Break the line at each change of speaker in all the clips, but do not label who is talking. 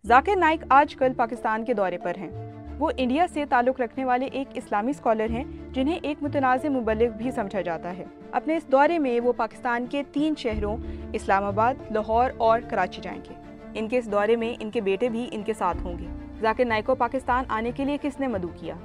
जाकिर नाइक आजकल पाकिस्तान के दौरे पर हैं। वो इंडिया से ताल्लुक़ रखने वाले एक इस्लामी स्कॉलर हैं जिन्हें एक मुतनाज़िम मुबल्लिग भी समझा जाता है। अपने इस दौरे में वो पाकिस्तान के 3 शहरों इस्लामाबाद, लाहौर और कराची जाएंगे। इनके इस दौरे में इनके बेटे भी इनके साथ होंगे। जाकिर नाइक को पाकिस्तान आने के लिए किसने मदऊ किया?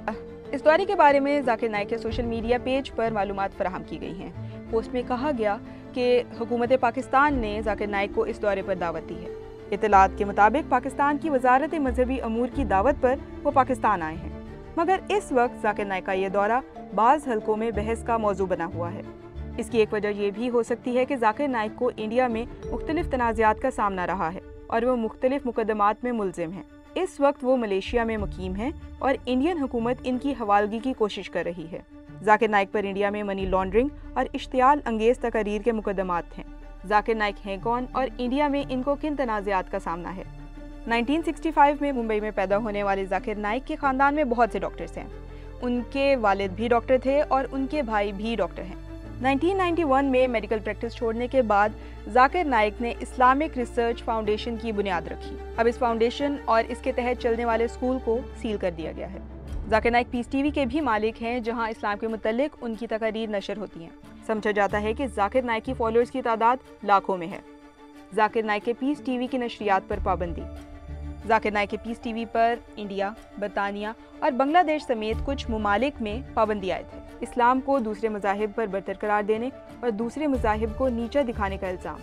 इस दौरे के बारे में जाकिर नाइक के सोशल मीडिया पेज पर मालूमात फराहम की गई हैं। पोस्ट में कहा गया कि हुकूमत पाकिस्तान ने जाकिर नाइक को इस दौरे पर दावत दी है। इत्तलात के मुताबिक पाकिस्तान की वजारत मजहबी अमूर की दावत पर वो पाकिस्तान आए हैं, मगर इस वक्त जाकिर नाइक का ये दौरा बाज़ हलकों में बहस का मौजू बना हुआ है। इसकी एक वजह यह भी हो सकती है कि जाकिर नाइक को इंडिया में मुख्तलिफ तनाज़ात का सामना रहा है और वो मुख्तलिफ मुकदमात में मुलजिम हैं। इस वक्त वो मलेशिया में मुकीम हैं और इंडियन हुकूमत इनकी हवालगी की कोशिश कर रही है। जाकिर नाइक पर इंडिया में मनी लॉन्ड्रिंग और इश्तियाल अंगेज तकरीर के मुकदमात हैं। जाकिर नाइक हैं कौन और इंडिया में इनको किन तनाज़ात का सामना है? 1965 में मुंबई में पैदा होने वाले जाकिर नाइक के ख़ानदान में बहुत से डॉक्टर्स हैं। उनके वालिद भी डॉक्टर थे और उनके भाई भी डॉक्टर हैं। 1991 में मेडिकल प्रैक्टिस छोड़ने के बाद जाकिर नाइक ने इस्लामिक रिसर्च फाउंडेशन की बुनियाद रखी। अब इस फाउंडेशन और इसके तहत चलने वाले स्कूल को सील कर दिया गया है। जाकिर नाइक पीस टीवी के भी मालिक हैं, जहां इस्लाम के मुतल्लिक उनकी तकरीर नशर होती हैं। समझा जाता है कि जाकिर नाइक की फॉलोअर्स की तादाद लाखों में है। जाकिर नाइक के पीस टीवी की नशरियात पर पाबंदी। जाकिर नाइक के पीस टीवी पर इंडिया, बरतानिया और बांग्लादेश समेत कुछ ममालिक में पाबंदी आयद है। इस्लाम को दूसरे मज़ाहिब पर बरतर करार देने और दूसरे मज़ाहिब को नीचा दिखाने का इल्ज़ाम।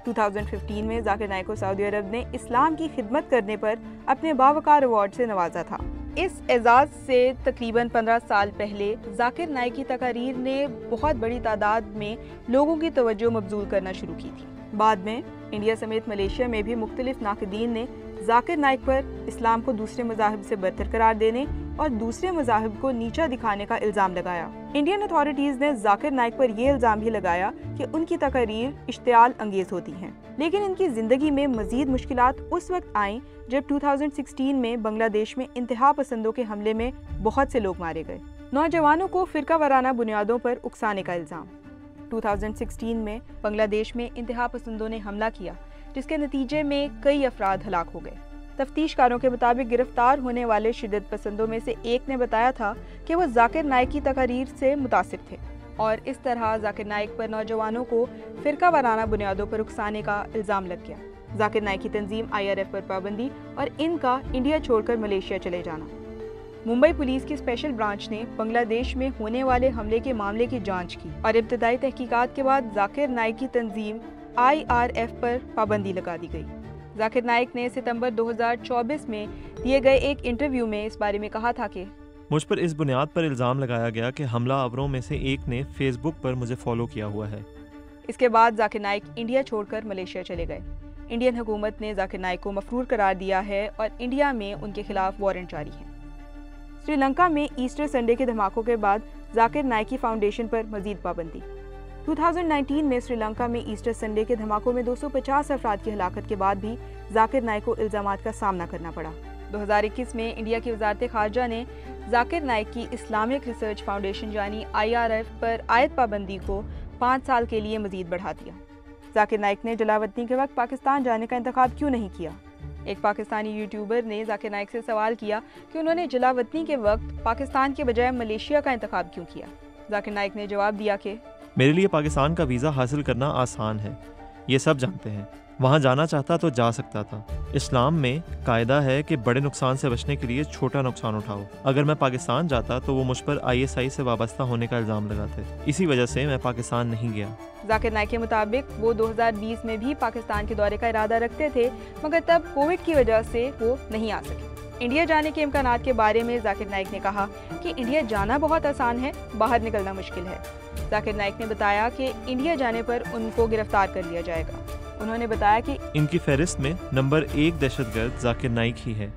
2015 में जाकिर नाइक को सऊदी अरब ने इस्लाम की खिदमत करने पर अपने बावकार अवार्ड से नवाजा था। इस एजाज़ से तकरीबन 15 साल पहले जाकिर नाइक की तकारीर ने बहुत बड़ी तादाद में लोगों की तवज्जो मबजूल करना शुरू की थी। बाद में इंडिया समेत मलेशिया में भी मुख्तलिफ नाक़दीन ने जाकिर नाइक पर इस्लाम को दूसरे मज़ाहिब से बरतर करार देने और दूसरे मज़ाहिब को नीचा दिखाने का इल्ज़ाम लगाया। इंडियन अथॉरिटीज़ ने जाकिर नाइक पर यह इल्ज़ाम भी लगाया कि उनकी तकरीर इश्तियाल अंगेज होती हैं। लेकिन इनकी ज़िंदगी में मज़ीद मुश्किलात उस वक्त आईं जब 2016 में बांग्लादेश में इंतहा पसंदों के हमले में बहुत से लोग मारे गए। नौजवानों को फ़िरका वाराना बुनियादों पर उकसाने का इल्ज़ाम। 2016 में बांग्लादेश में इंतहा पसंदों ने हमला किया, जिसके नतीजे में कई अफराद हलाक हो गए। तफ्तीशकारों के मुताबिक गिरफ्तार होने वाले शिद्दत पसंदों में से एक ने बताया था कि वो जाकिर नाइक की तकरीर से मुतासिर थे और इस तरह जाकिर नाइक पर नौजवानों को फ़िरका वाराना बुनियादों पर उकसाने का इल्ज़ाम लग गया। जाकिर नाइक की तंजीम IRF पर पाबंदी और इनका इंडिया छोड़कर मलेशिया चले जाना। मुंबई पुलिस की स्पेशल ब्रांच ने बांग्लादेश में होने वाले हमले के मामले की जांच की और इब्तदाई तहकीकात के बाद जाकिर नाइक की तंजीम IRF पर पाबंदी लगा दी गई। जाकिर नाइक ने सितंबर 2024 में दिए गए एक इंटरव्यू में इस बारे में कहा था कि
मुझ पर इस बुनियाद पर इल्ज़ाम लगाया गया कि हमला आवरों में से एक ने फेसबुक पर मुझे फॉलो किया हुआ है।
इसके बाद जाकिर नाइक इंडिया छोड़कर मलेशिया चले गए। इंडियन हुकूमत ने जाकिर नाइक को मफरूर करार दिया है और इंडिया में उनके खिलाफ वारंट जारी है। श्रीलंका में ईस्टर संडे के धमाकों के बाद जाकिर नाइक की फाउंडेशन पर मजीद पाबंदी। 2019 में श्रीलंका में ईस्टर संडे के धमाकों में 250 अफराद की हलाकत के बाद भी जाकिर नाइक को इल्ज़ामात का सामना करना पड़ा। 2021 में इंडिया की वजारत खारजा ने जाकिर नाइक की इस्लामिक रिसर्च फाउंडेशन यानी IRF पर आयद पाबंदी को 5 साल के लिए मजीद बढ़ा दिया। जाकिर नाइक ने जलावतनी के वक्त पाकिस्तान जाने का इंतखाब क्यों नहीं किया? एक पाकिस्तानी यूट्यूबर ने जाकिर नाइक से सवाल किया कि उन्होंने जलावतनी के वक्त पाकिस्तान के बजाय मलेशिया का इंतखाब क्यों किया। जाकिर नाइक ने जवाब दिया कि
मेरे लिए पाकिस्तान का वीज़ा हासिल करना आसान है, ये सब जानते हैं। वहाँ जाना चाहता तो जा सकता था। इस्लाम में कायदा है कि बड़े नुकसान से बचने के लिए छोटा नुकसान उठाओ। अगर मैं पाकिस्तान जाता तो वो मुझ पर ISI से वाबस्ता होने का इल्ज़ाम लगाते। इसी वजह से मैं पाकिस्तान नहीं गया।
जाकिर नाइक के मुताबिक वो 2020 में भी पाकिस्तान के दौरे का इरादा रखते थे, मगर तब कोविड की वजह से वो नहीं आ सके। इंडिया जाने के इम्कानात के बारे में जाकिर नाइक ने कहा कि इंडिया जाना बहुत आसान है, बाहर निकलना मुश्किल है। जाकिर नाइक ने बताया कि इंडिया जाने पर उनको गिरफ्तार कर लिया जाएगा। उन्होंने बताया कि
इनकी फहरिस्त में नंबर 1 दहशतगर्द जाकिर नाइक ही है।